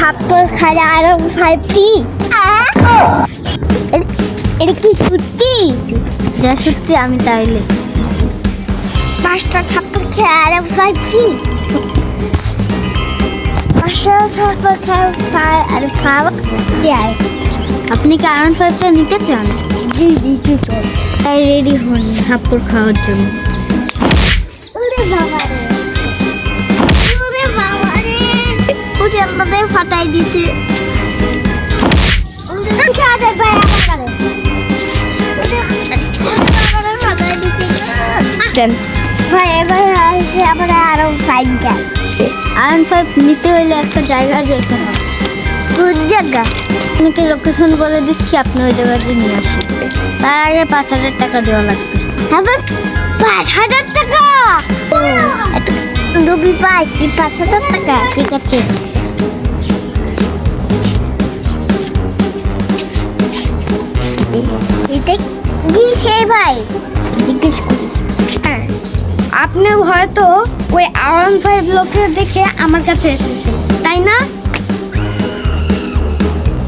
থাপ্পড় খায় আরো 5টি। এটা কি সত্যি? যা সত্যি আমি তাই লিখছি। 5টা থাপ্পড় খায় আরো 5টি। 5টা থাপ্পড় খায় আরো 5টি। আপনি কি আয়রন 5টা নিতে চান? জি দিছি তো। তাই রেডি হন থাপ্পড় খাওয়ার জন্য। ওরে বাবা রে, ওরে বাবা রে, ওরে আমাদের ফাটাই দিয়েছে। খেলা ভাই আমার ফাটাই দিচ্ছে। ভাই এবার আসে আমরা আরো 5টা। আয়রন 5 নিতে হলে একটা জায়গায় যেতে হবে। কোন জায়গা? আপনাকে লোকেশন বলে দিচ্ছি, আপনি ওই জায়গাতে নিয়ে আসেন। তার আগে 5,000 টাকা দেওয়া লাগবে। আবার 5,000 টাকা? রবি পাই কি 5,000 টাকা? ঠিক আছে। এটা কি সেই ভাই? জিজ্ঞেস করি। হ্যাঁ, আপনি হয়তো ওই আয়রন 5 লোকের দেখে আমার কাছে এসেছেন, তাই না?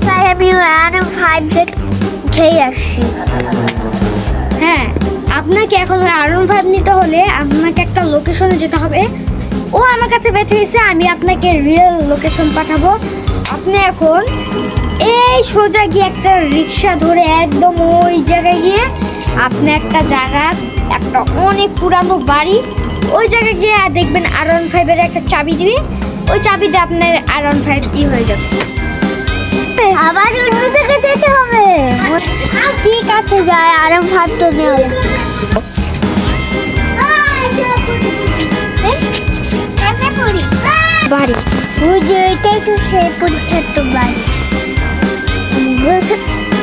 ভাই আমি আরো 5 খেয়ে আসছি। হ্যাঁ, আপনাকে এখন ওই আয়রন 5 নিতে হলে আপনাকে একটা লোকেশনে যেতে হবে। ও আমার কাছে পাঠিয়েছে, আমি আপনাকে রিয়েল লোকেশন পাঠাবো। আপনি এখন এই সোজা গিয়ে একটা রিক্সা ধরে একদম ওই জায়গায় গিয়ে আপনি একটা জায়গা, একটা অনেক পুরানো বাড়ি, ওই জায়গায় গিয়ে দেখবেন আয়রন 5 এর একটা চাবি দিবে। ওই চাবি দিয়ে আপনার আয়রন 5 হয়ে যাবে। আবার অন্য জায়গায় যেতে হবে। ঠিক আছে যাই, আরো 5 তো নেওয়া বাড়ি ওই যে এটাই তো সেই পরীক্ষার তো বাড়ি।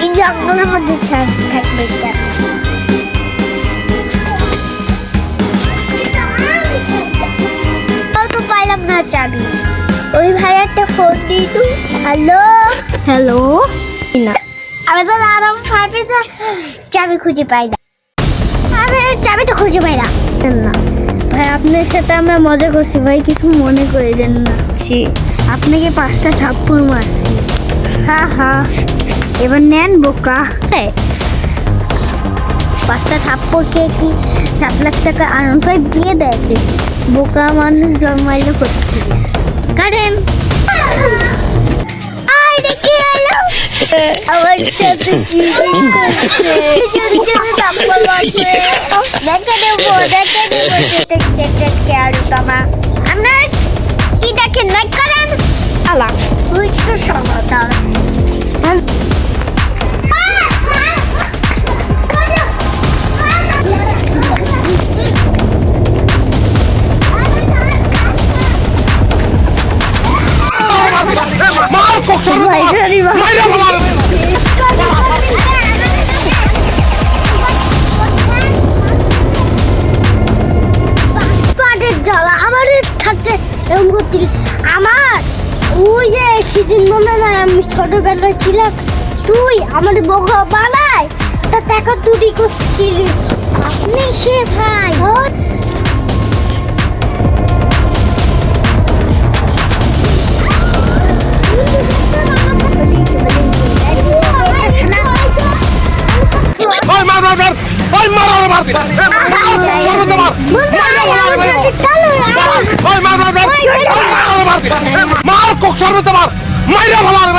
এই জঙ্গলের মধ্যে থাকবে তো পাইলাম না চাবি। ওই ভাই একটা ফোন দিই তুই। হ্যালো হ্যালো, না আমি তো আরো 5 চাবি খুঁজে পাই না। আমি চাবি তো খুঁজে পাই না। না ভাই, আপনার সাথে আমরা মজা করছি ভাই, কিছু মনে করে দেন না। আপনাকে 5টা থাপ্পড় মারছি। হা হা, এবার নেন বোকা। 5টা থাপ্পড় খেয়ে কি 7 লাখ টাকা আয়রন 5 দিয়ে দেয়? বোকা মানুষ জন্মাইলে করতে কাটেন। আই দেখি এলো আমার সাথে কি করছে। যদি যদি থাপ্পড় মারছে দেখে দেবো আর বাবা আমরা কি দেখেন লাইক করেন আলা তুই তো সমাধান। আমার ওই যে সেদিন মনে না আমি ছোটবেলায় ছিলাম, তুই আমার বোকা বানায় তা টাকা চুরি করছিলি। আপনি সে ভাই মার কোক সর্বতে মার মাইরা ভালো